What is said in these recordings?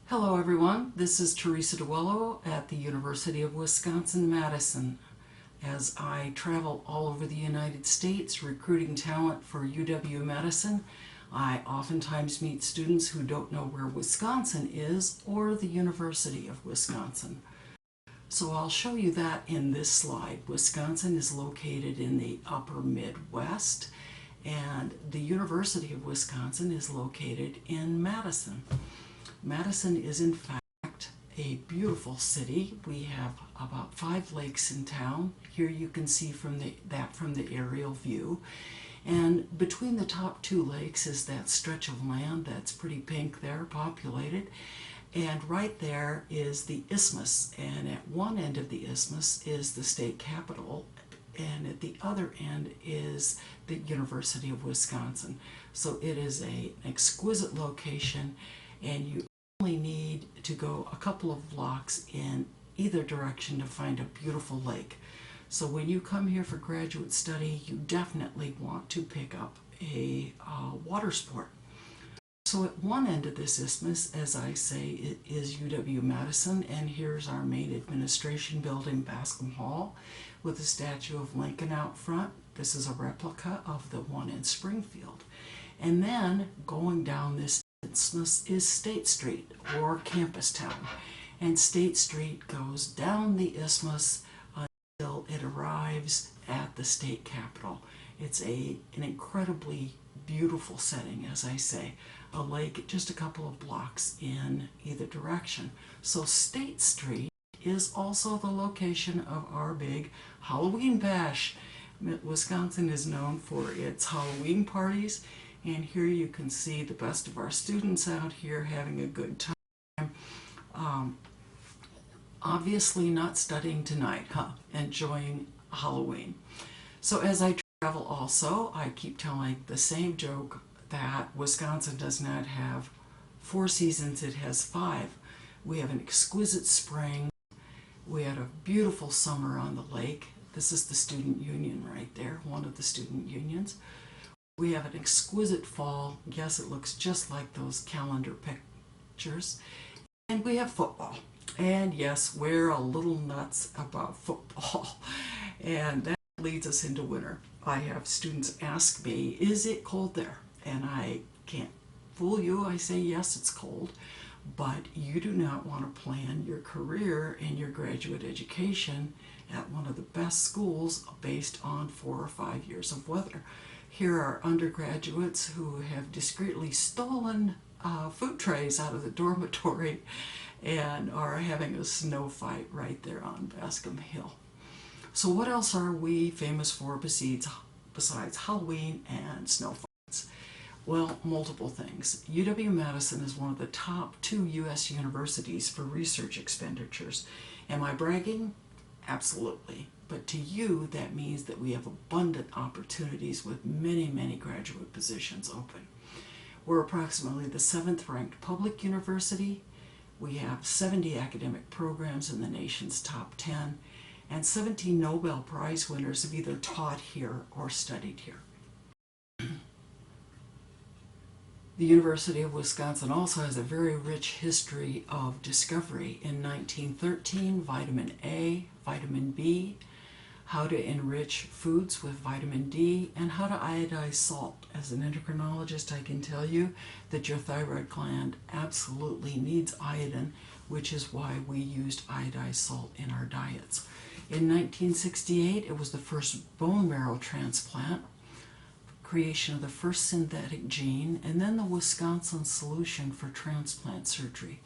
Hello everyone, this is Teresa DeWello at the University of Wisconsin-Madison. As I travel all over the United States recruiting talent for UW-Madison, I oftentimes meet students who don't know where Wisconsin is or the University of Wisconsin. So I'll show you that in this slide. Wisconsin is located in the upper Midwest, and the University of Wisconsin is located in Madison. Madison is in fact a beautiful city. We have about 5 lakes in town. Here you can see from the aerial view. And between the top 2 lakes is that stretch of land that's pretty pink there, populated. And right there is the isthmus. And at one end of the isthmus is the state capitol. And at the other end is the University of Wisconsin. So it is an exquisite location, and you only need to go a couple of blocks in either direction to find a beautiful lake. So when you come here for graduate study, you definitely want to pick up a water sport. So at one end of this isthmus, as I say, it is UW-Madison, and here's our main administration building, Bascom Hall, with a statue of Lincoln out front. This is a replica of the one in Springfield. And then going down this isthmus is State Street, or Campus Town. And State Street goes down the isthmus until it arrives at the state capitol. It's an incredibly beautiful setting, as I say. A lake just a couple of blocks in either direction. So State Street is also the location of our big Halloween bash. Wisconsin is known for its Halloween parties, and here you can see the best of our students out here having a good time. Obviously not studying tonight, enjoying Halloween. So as I travel also, I keep telling the same joke that Wisconsin does not have 4 seasons, it has 5. We have an exquisite spring. We had a beautiful summer on the lake. This is the student union right there, one of the student unions. We have an exquisite fall. Yes, it looks just like those calendar pictures. And we have football. And yes, we're a little nuts about football. And that leads us into winter. I have students ask me, is it cold there? And I can't fool you. I say, yes, it's cold. But you do not want to plan your career and your graduate education at one of the best schools based on 4 or 5 years of weather. Here are undergraduates who have discreetly stolen food trays out of the dormitory and are having a snow fight right there on Bascom Hill. So what else are we famous for besides Halloween and snow fights? Well, multiple things. UW-Madison is one of the top 2 U.S. universities for research expenditures. Am I bragging? Absolutely. But to you, that means that we have abundant opportunities with many, many graduate positions open. We're approximately the 7th ranked public university. We have 70 academic programs in the nation's top 10, and 17 Nobel Prize winners have either taught here or studied here. The University of Wisconsin also has a very rich history of discovery. In 1913, vitamin A, vitamin B, how to enrich foods with vitamin D, and how to iodize salt. As an endocrinologist, I can tell you that your thyroid gland absolutely needs iodine, which is why we used iodized salt in our diets. In 1968, it was the first bone marrow transplant, creation of the first synthetic gene, and then the Wisconsin solution for transplant surgery.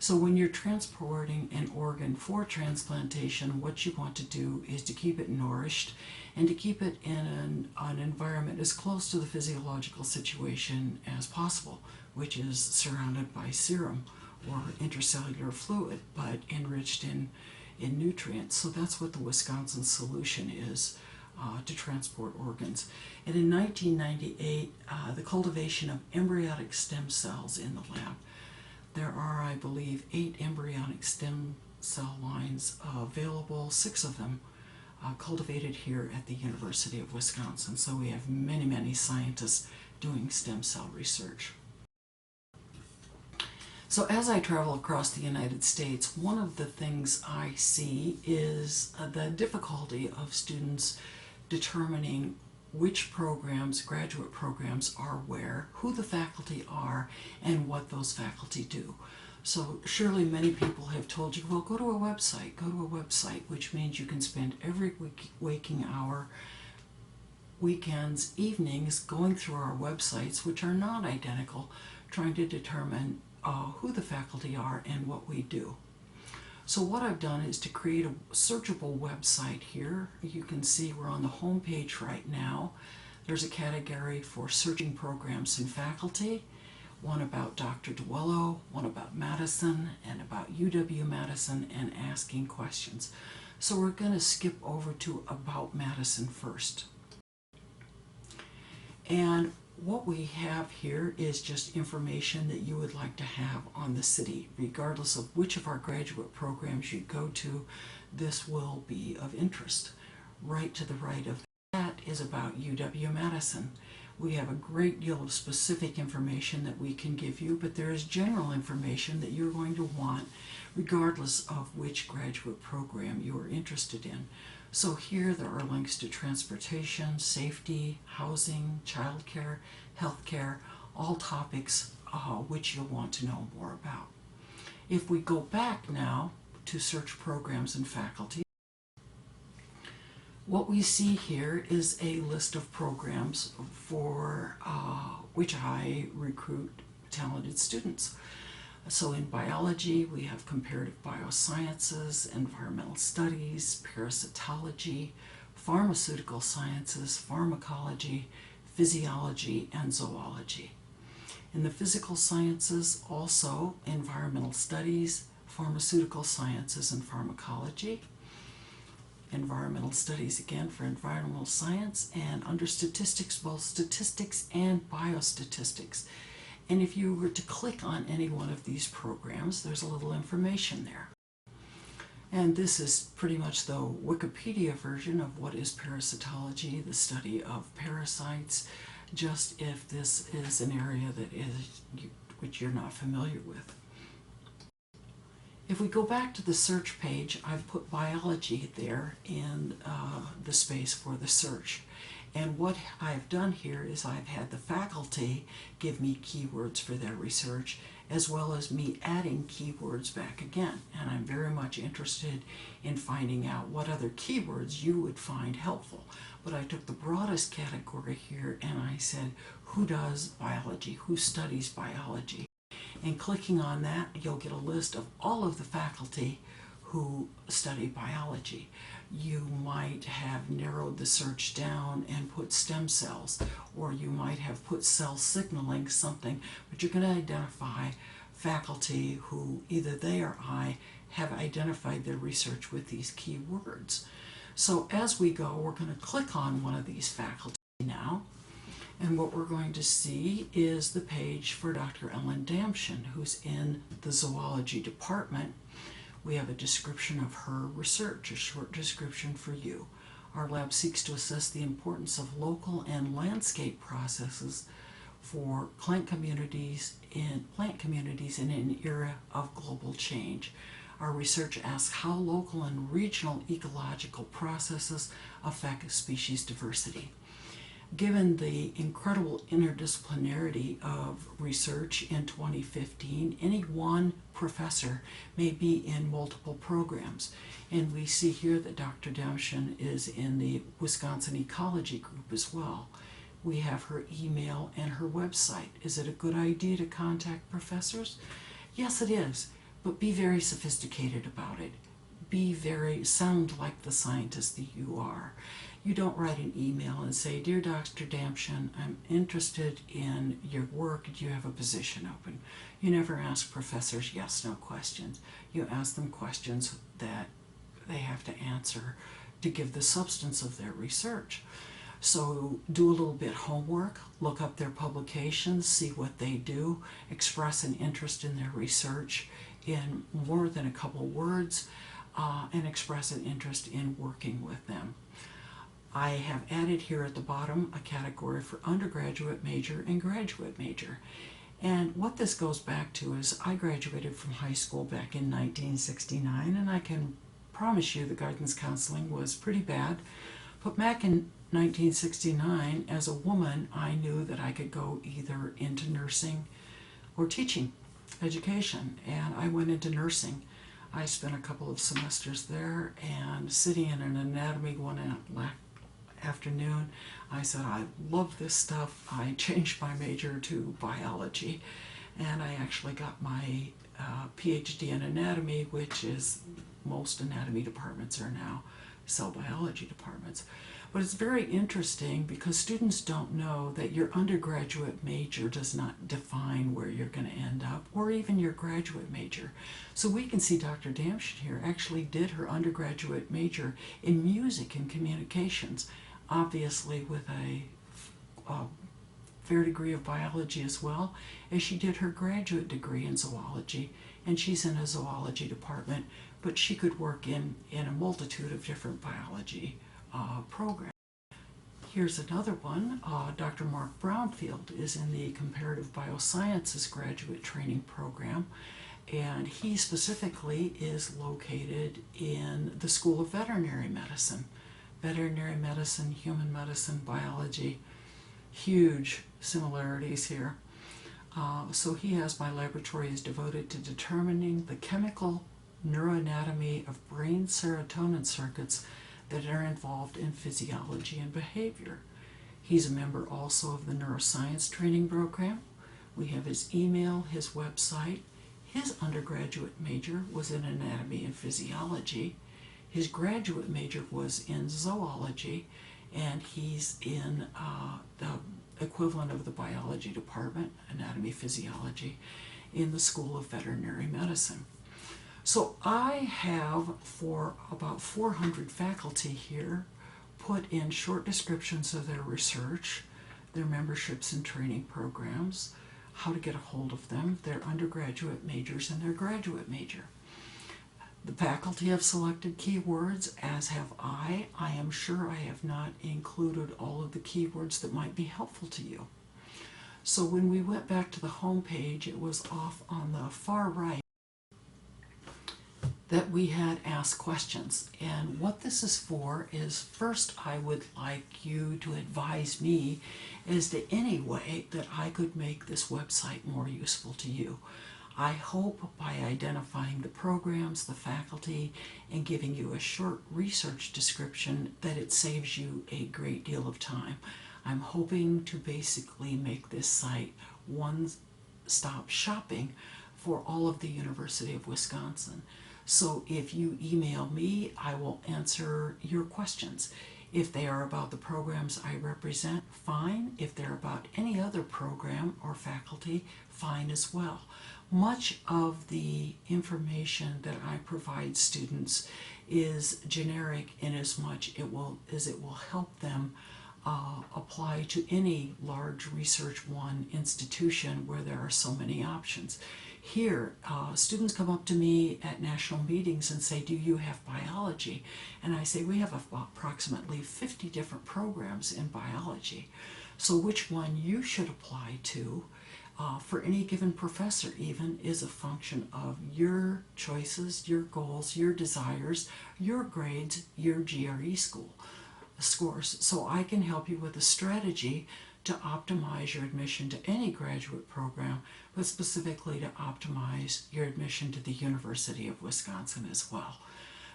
So when you're transporting an organ for transplantation, what you want to do is to keep it nourished and to keep it in an environment as close to the physiological situation as possible, which is surrounded by serum or intracellular fluid, but enriched in nutrients. So that's what the Wisconsin solution is to transport organs. And in 1998, the cultivation of embryonic stem cells in the lab. There are, I believe, 8 embryonic stem cell lines available, 6 of them cultivated here at the University of Wisconsin. So we have many, many scientists doing stem cell research. So as I travel across the United States, one of the things I see is the difficulty of students determining which programs, graduate programs, are where, who the faculty are, and what those faculty do. So surely many people have told you, well, go to a website, which means you can spend every waking hour, weekends, evenings, going through our websites, which are not identical, trying to determine who the faculty are and what we do. So what I've done is to create a searchable website here. You can see we're on the home page right now. There's a category for searching programs and faculty, one about Dr. Duello, one about Madison, and about UW-Madison, and asking questions. So we're going to skip over to About Madison first. And what we have here is just information that you would like to have on the city. Regardless of which of our graduate programs you go to, this will be of interest. Right to the right of that is about UW-Madison. We have a great deal of specific information that we can give you, but there is general information that you're going to want regardless of which graduate program you are interested in. So here there are links to transportation, safety, housing, childcare, healthcare, all topics which you'll want to know more about. If we go back now to search programs and faculty, what we see here is a list of programs for which I recruit talented students. So in biology, we have comparative biosciences, environmental studies, parasitology, pharmaceutical sciences, pharmacology, physiology, and zoology. In the physical sciences, also environmental studies, pharmaceutical sciences, and pharmacology. Environmental studies again for environmental science, and under statistics, both statistics and biostatistics. And if you were to click on any one of these programs, there's a little information there. And this is pretty much the Wikipedia version of what is parasitology, the study of parasites, just if this is an area that is which you're not familiar with. If we go back to the search page, I've put biology there in the space for the search. And what I've done here is I've had the faculty give me keywords for their research, as well as me adding keywords back again. And I'm very much interested in finding out what other keywords you would find helpful. But I took the broadest category here and I said, who does biology? Who studies biology? And clicking on that, you'll get a list of all of the faculty who study biology. You might have narrowed the search down and put stem cells, or you might have put cell signaling something, but you're going to identify faculty who either they or I have identified their research with these keywords. So as we go, we're going to click on one of these faculty now. And what we're going to see is the page for Dr. Ellen Damschen, who's in the zoology department. We have a description of her research, a short description for you. Our lab seeks to assess the importance of local and landscape processes for plant communities in an era of global change. Our research asks how local and regional ecological processes affect species diversity. Given the incredible interdisciplinarity of research in 2015, any one professor may be in multiple programs. And we see here that Dr. Damschen is in the Wisconsin Ecology group as well. We have her email and her website. Is it a good idea to contact professors? Yes, it is, but be very sophisticated about it. Sound like the scientist that you are. You don't write an email and say, "Dear Dr. Damschen, I'm interested in your work. Do you have a position open?" You never ask professors yes, no questions. You ask them questions that they have to answer to give the substance of their research. So do a little bit homework, look up their publications, see what they do, express an interest in their research in more than a couple words, and express an interest in working with them. I have added here at the bottom a category for undergraduate major and graduate major. And what this goes back to is I graduated from high school back in 1969, and I can promise you the guidance counseling was pretty bad. But back in 1969, as a woman, I knew that I could go either into nursing or teaching education, and I went into nursing. I spent a couple of semesters there, and sitting in an anatomy one afternoon, I said, I love this stuff. I changed my major to biology, and I actually got my PhD in anatomy, which is most anatomy departments are now cell biology departments. But it's very interesting because students don't know that your undergraduate major does not define where you're going to end up, or even your graduate major. So we can see Dr. Damshin here actually did her undergraduate major in music and communications, obviously with a fair degree of biology as well, as she did her graduate degree in zoology, and she's in a zoology department, but she could work in a multitude of different biology programs. Here's another one. Dr. Mark Brownfield is in the Comparative Biosciences graduate training program, and he specifically is located in the School of Veterinary Medicine. Veterinary medicine, human medicine, biology, huge similarities here. So he has my laboratory is devoted to determining the chemical neuroanatomy of brain serotonin circuits that are involved in physiology and behavior. He's a member also of the neuroscience training program. We have his email, his website. His undergraduate major was in anatomy and physiology. His graduate major was in zoology, and he's in the equivalent of the biology department, anatomy, physiology, in the School of Veterinary Medicine. So I have, for about 400 faculty here, put in short descriptions of their research, their memberships and training programs, how to get a hold of them, their undergraduate majors, and their graduate major. The faculty have selected keywords, as have I. I am sure I have not included all of the keywords that might be helpful to you. So when we went back to the home page, it was off on the far right that we had asked questions. And what this is for is, first I would like you to advise me as to any way that I could make this website more useful to you. I hope by identifying the programs, the faculty, and giving you a short research description that it saves you a great deal of time. I'm hoping to basically make this site one-stop shopping for all of the University of Wisconsin. So if you email me, I will answer your questions. If they are about the programs I represent, fine. If they're about any other program or faculty, fine as well. Much of the information that I provide students is generic in as much it will help them apply to any large Research One institution where there are so many options. Here, students come up to me at national meetings and say, do you have biology? And I say, we have approximately 50 different programs in biology. So which one you should apply to for any given professor even is a function of your choices, your goals, your desires, your grades, your GRE scores. So I can help you with a strategy to optimize your admission to any graduate program, but specifically to optimize your admission to the University of Wisconsin as well.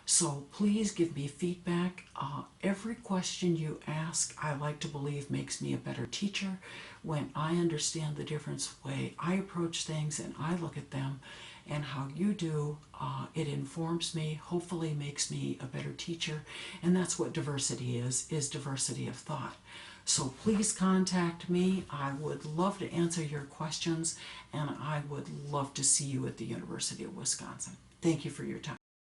So please give me feedback. Every question you ask, I like to believe, makes me a better teacher. When I understand the different way I approach things and I look at them and how you do, it informs me, hopefully makes me a better teacher. And that's what diversity is diversity of thought. So please contact me. I would love to answer your questions, and I would love to see you at the University of Wisconsin. Thank you for your time.